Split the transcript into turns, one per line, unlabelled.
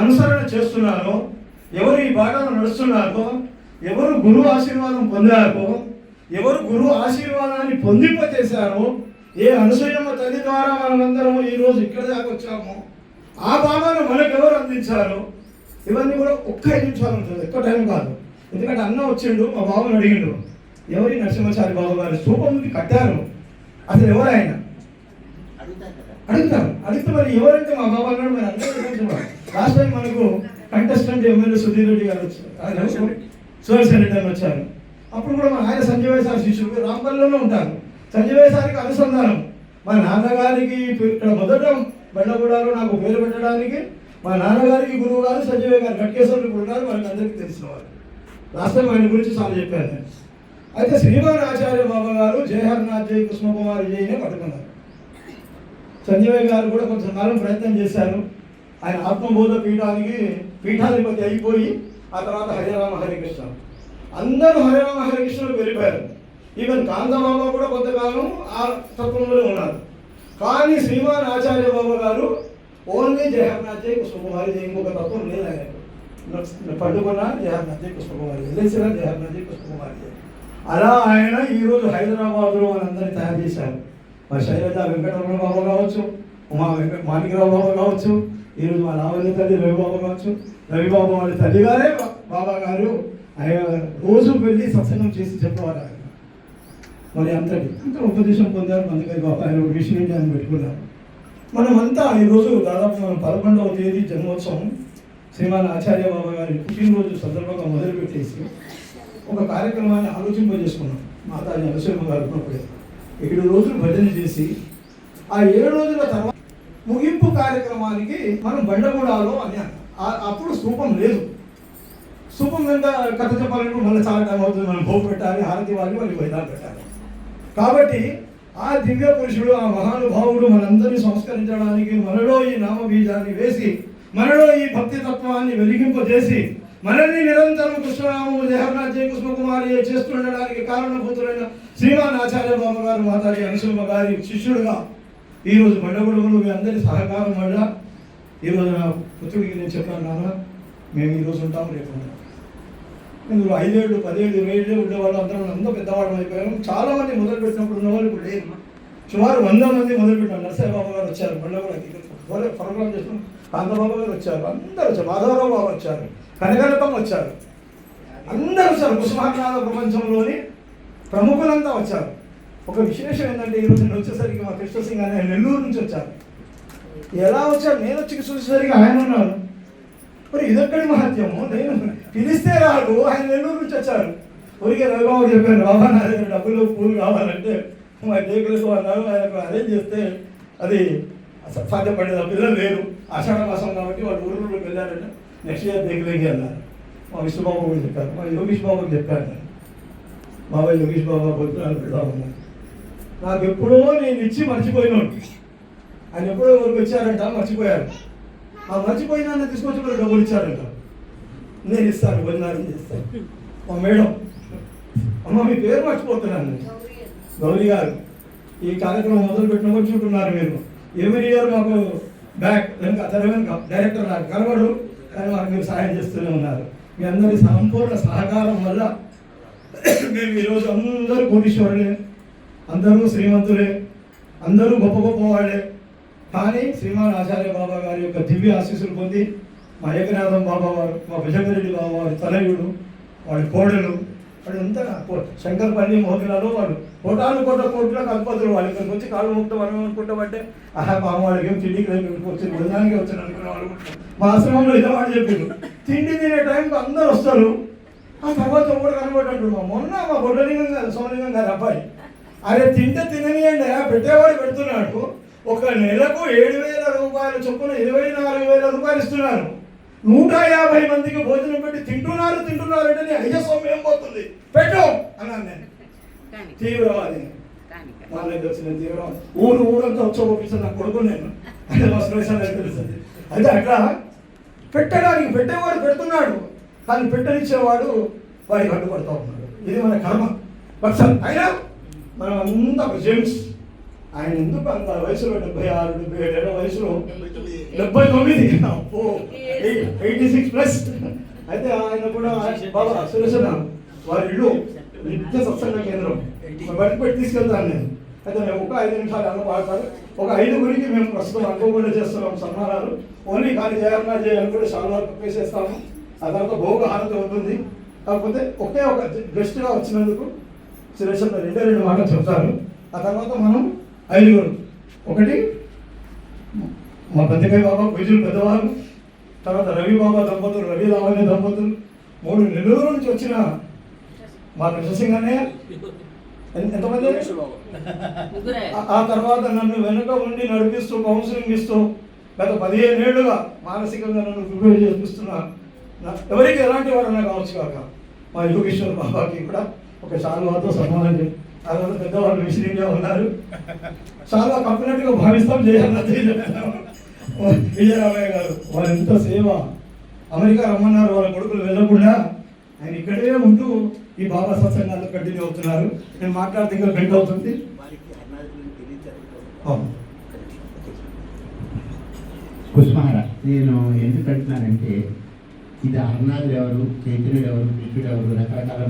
అనుసరణ చేస్తున్నారో, ఎవరు ఈ బాటలో నడుస్తున్నారో, ఎవరు గురువు ఆశీర్వాదం పొందారో, ఎవరు గురువు ఆశీర్వాదాన్ని పొందింపచేశారో, ఏ అనసూయమ్మ తల్లి ద్వారా మనమందరం ఈరోజు ఇక్కడ దాకా వచ్చామో ఆ భావాన్ని మనకెవరు అందించారో, ఇవన్నీ కూడా ఒక్క 5 నిమిషాలు ఉంటుంది, ఎక్కువ టైం కాదు. ఎందుకంటే అన్న వచ్చిండు, మా బాబుని అడిగిండు, ఎవరి నరసింహాచారి బాబు గారి స్థూపం కట్టారు, అసలు ఎవరు ఆయన అడుగుతారు. అడిగితే మరి ఎవరంటే మా బాబు అన్నాడు. మరి అందరూ లాస్ట్ టైం మనకు కంటెస్టెంట్ ఎమ్మెల్యే సుధీర్ రెడ్డి గారు వచ్చారు, సుదర్శన్ రెడ్డి గారు వచ్చారు. అప్పుడు కూడా ఆయన సంజయ్ సార్ శిష్యులు రాంపల్లిలోనే ఉంటారు. సంజయ్ సార్కి అనుసంధానం మా నాన్నగారికి ఇక్కడ మొదట బండగూడలో నాకు పేరు పెట్టడానికి మా నాన్నగారికి గురువు గారు సంజయ్ గారు, గట్కేశ్వరులు గురువు గారు, మనకు అందరికీ తెలిసిన వారు. లాస్ట్ టైం ఆయన గురించి చాలా చెప్పాను. అయితే శ్రీమాన్ ఆచార్య బాబా గారు జయహర్నాథ్ జై కృష్ణకుమారి జైనే పట్టుకున్నారు. సంజయ్ గారు కూడా కొంతకాలం ప్రయత్నం చేశారు. ఆయన ఆత్మబోధ పీఠానికి పీఠాధిపతి అయిపోయి ఆ తర్వాత హరిరామ హరికృష్ణ, అందరూ హరిరామ హరికృష్ణకు వెళ్ళిపోయారు. ఈవెన్ కాంతబాబా కూడా కొంతకాలం ఆ తత్వంలోనే ఉన్నారు. కానీ శ్రీమాన్ ఆచార్య బాబా గారు ఓన్లీ జయహర్నాథ్ జై కృష్ణకుమారి జై, ఇంకొక తత్వం లేదు ఆయన. పండుకున్న జయహర్నాథ్ జై కృష్ణకుమారి, వెళ్ళేసిన జయహర్నాథ్ జై కృష్ణకుమారి జై. అలా ఆయన ఈరోజు హైదరాబాద్లో మనందరినీ తయారు చేశారు. మరి శైలజ వెంకటరమణ బాబా కావచ్చు, ఉమా మాణికరావు బాబా కావచ్చు, ఈరోజు మా లావణ్య తల్లి రవిబాబు కావచ్చు, రవిబాబు వాళ్ళ తల్లిగారే బాబా గారు ఆయన రోజు వెళ్ళి సత్సంగం చేసి చెప్పేవారు. ఆయన మరి అంత ఉపదేశం పొందారు. అందుకని బాబా ఆయన ఒక విషయం ఆయన పెట్టుకున్నారు. మనమంతా ఈరోజు దాదాపు మనం 11వ తేదీ జన్మోత్సవం శ్రీమాన్ ఆచార్య బాబా గారి పుట్టినరోజు సందర్భంగా మొదలుపెట్టేసి ఒక కార్యక్రమాన్ని ఆలోచింపజేసుకున్నాం. మాతాజీ అనసూయమ్మ గారు ఉన్నప్పుడే 7 రోజులు భజన చేసి ఆ 7 రోజుల తర్వాత ముగింపు కార్యక్రమానికి మనం బండగూడలో అని అప్పుడు స్థూపం లేదు. స్థూపం మీద కథ చెప్పాలంటే మళ్ళీ చాలా టైం అవుతుంది. మనం భోగు పెట్టాలి, హారతి ఇవ్వాలి, మళ్ళీ వైద్యాలు పెట్టాలి. కాబట్టి ఆ దివ్య పురుషుడు, ఆ మహానుభావుడు మనందరినీ సంస్కరించడానికి మనలో ఈ నామబీజాన్ని వేసి, మనలో ఈ భక్తి తత్వాన్ని వెలిగింపజేసి, మనల్ని నిరంతరం కృష్ణరాము జయహర్నాథ్ జై కృష్ణకుమారి చేస్తుండడానికి కారణభూతులైన శ్రీమాన్ ఆచార్య బాబా గారు మాతాజీ అనసూయమ్మ గారి శిష్యుడుగా ఈరోజు బండగూడలో మీ అందరి సహకారం వల్ల ఈరోజు నా పుత్రుడికి నేను చెప్పాను, నాన్న మేము ఈరోజు ఉంటాము, రేపు ఉంటాం. ఇందులో 5 ఏళ్ళు 10 ఏళ్ళు 20 ఏళ్ళు ఉండేవాళ్ళు అందరూ పెద్దవాళ్ళం అయిపోయాము. చాలామంది మొదలు పెట్టినప్పుడు ఉన్నవాళ్ళు ఇప్పుడు లేదు. సుమారు 100 మంది మొదలుపెట్టారు. నరసింహబాబు గారు వచ్చారు, బండగూడకి ప్రోగ్రామ్ చేసిన కాంతబాబు గారు వచ్చారు, అందరూ వచ్చారు, మాధవరావు బాబు వచ్చారు, కనకరత్నం వచ్చారు, అందరూ వచ్చారు. కుసుమానాథ ప్రపంచంలోని ప్రముఖులంతా వచ్చారు. ఒక విశేషం ఏంటంటే ఈరోజు నేను వచ్చేసరికి మా కృష్ణ సింగ్ అనే నెల్లూరు నుంచి వచ్చారు. ఎలా వచ్చారు? నేను వచ్చి చూసేసరికి ఆయన ఉన్నారు. మరి ఇదొక్కడి మహత్యము, నేను పిలిస్తే రాడు, ఆయన నెల్లూరు నుంచి వచ్చారు. ఊరికే రవిబాబు చెప్పాను, బాబా నా దగ్గర డబ్బులు పూలు కావాలంటే మా డేకులకు అన్నారు. ఆయనకు అరేంజ్ చేస్తే అది సాధ్యపడేది. ఆ పిల్లలు లేరు, ఆషాఢ మాసం కాబట్టి వాళ్ళు ఊళ్ళోకి వెళ్ళారంటే నెక్స్ట్ ఇయర్ డేకులకి అన్నారు. మా విష్ణుబాబు కూడా చెప్పారు, మా యోగీష్ బాబుకి చెప్పాను నేను, బాబాయ్ యోగీష్ బాబా పొద్దునాలు పెడదామన్నారు. నాకు ఎప్పుడో నేను ఇచ్చి మర్చిపోయినాడు. ఆయన ఎప్పుడో ఎవరికి వచ్చారంట, మర్చిపోయారు. ఆ మర్చిపోయినా తీసుకొచ్చి కూడా డబ్బులు ఇచ్చారంట. నేను ఇస్తాను, భోజనాలు చేస్తాను. మా మేడం, అమ్మ మీ పేరు మర్చిపోతున్నాను, గౌరీ గారు. ఈ కార్యక్రమం మొదలు పెట్టిన వచ్చుంటున్నారు మీరు. ఎవ్రీ ఇయర్ మాకు బ్యాక్ వెనుక డైరెక్టర్ నాకు కనబడు, కానీ మాకు మీరు సహాయం చేస్తూనే ఉన్నారు. మీ అందరి సంపూర్ణ సహకారం వల్ల మేము ఈరోజు అందరూ కోటీశ్వరులే, అందరూ శ్రీమంతులే, అందరూ గొప్ప గొప్ప వాళ్ళే. కానీ శ్రీమాన్ ఆచార్య బాబా గారి యొక్క దివ్య ఆశీస్సులు పొంది మా ఏకనాథం బాబా వారు, మా భుజంగరెడ్డి బాబా వారి తనయుడు, వాడి కోడలు, వాడు అంతా శంకర్పల్లి మోకిలాలో వాడు కోట్ల కల్పతులు. వాళ్ళు ఇక్కడికి వచ్చి కాళ్ళు ముక్తం మనం అనుకుంటామంటే పాపం వాళ్ళకి ఏం తిండికి వచ్చి భోజనానికి వచ్చాను అనుకునే వాళ్ళు. మా ఆశ్రమంలో ఇదే వాడు చెప్పిండు, తిండి తినే టైంకి అందరు వస్తారు, ఆ తర్వాత ఒకటి కనబడ్డాడు. మొన్న మా బొడ్డలింగం గారు, సోమలింగం గారి అబ్బాయి, అరే తింటే తిననియండి, పెట్టేవాడు పెడుతున్నాడు. ఒక నెలకు 7,000 రూపాయల చొప్పున 24,000 రూపాయలు ఇస్తున్నారు. 150 మందికి భోజనం పెట్టి తింటున్నారు అంటే నీ అయ్య సొమ్మేం పోతుంది, పెట్టు అన్నాను నేను. తీవ్రవాది మా దగ్గర వచ్చిన తీవ్రవాది. ఊరంతా వచ్చి నా కొడుకు నేను, అంటే మా శ్రేషాలు తెలుస్తుంది. అయితే అట్లా పెట్టడానికి పెట్టేవాడు పెడుతున్నాడు, కానీ పెట్టనిచ్చేవాడు వాడికి అడ్డుపడుతూ ఉన్నాడు. ఇది మన కర్మ. బట్ అయినా మనం అంతా జెమ్స్ ఆయన ఎందుకు అంత వయసులో 76, 77 వయసులో 79 అబ్బో 86+. అయితే ఆయన కూడా బాబా సురేషణ వారి ఇల్లు నిత్య సత్సంగ కేంద్రం బయటకు పెట్టి తీసుకెళ్తాను నేను. అయితే మేము ఒక 5 నిమిషాలు అన్న పాడతారు. ఒక 5గురికి మేము ప్రస్తుతం అనుకోకుండా చేస్తున్నాం సన్మానాలు. ఓన్లీ కానీ జయన్నా చేయాలని కూడా చాలా వరకు వేసేస్తాము. ఆ తర్వాత భోగ హారతి ఉంటుంది. కాకపోతే ఒకే ఒక గెస్ట్గా వచ్చినందుకు సురేష్ అన్న 2 మాటలు చెప్తారు. ఆ తర్వాత మనం 5గురు, ఒకటి మా బంతిపై బాబా పూజలు పెద్దవారు, తర్వాత రవి బాబా దంపతులు, రవి లావణ్య దంపతులు, 3 నెల్లూరు నుంచి వచ్చిన మా కృష్ణసింగ్ అన్నయ్య, ఎంతమంది. ఆ తర్వాత నన్ను వెనుక ఉండి నడిపిస్తూ కౌన్సిలింగ్ ఇస్తూ గత 15 ఏళ్ళుగా మానసికంగా నన్ను ప్రిపేర్ చేపిస్తున్నా ఎవరికి ఎలాంటి వారన్నా కావచ్చు కాక మా యోగేశ్వర్ బాబాకి కూడా ఒక శాలువాతో సన్మానం చేసి తర్వాత పెద్దవాళ్ళు విశ్రీగా ఉన్నారు. చాలా కంపెనీగా భావిస్తాం విజయరామయ్య గారు. వారు ఎంత సేవ. అమెరికా రమ్మన్నారు, వాళ్ళ కొడుకులు వెళ్ళకుండా ఆయన ఇక్కడే ఉంటూ ఈ బాబా సత్సంగాలు కంటిన్యూ అవుతున్నారు. నేను మాట్లాడితే ఇంకా గంట అవుతుంది.
కుస్మార నేను ఎందుకు అంటున్నానంటే ఇది అర్నాథుడు ఎవరు, చైతన్యుడు ఎవరు, కృష్ణుడు ఎవరు, రకరకాల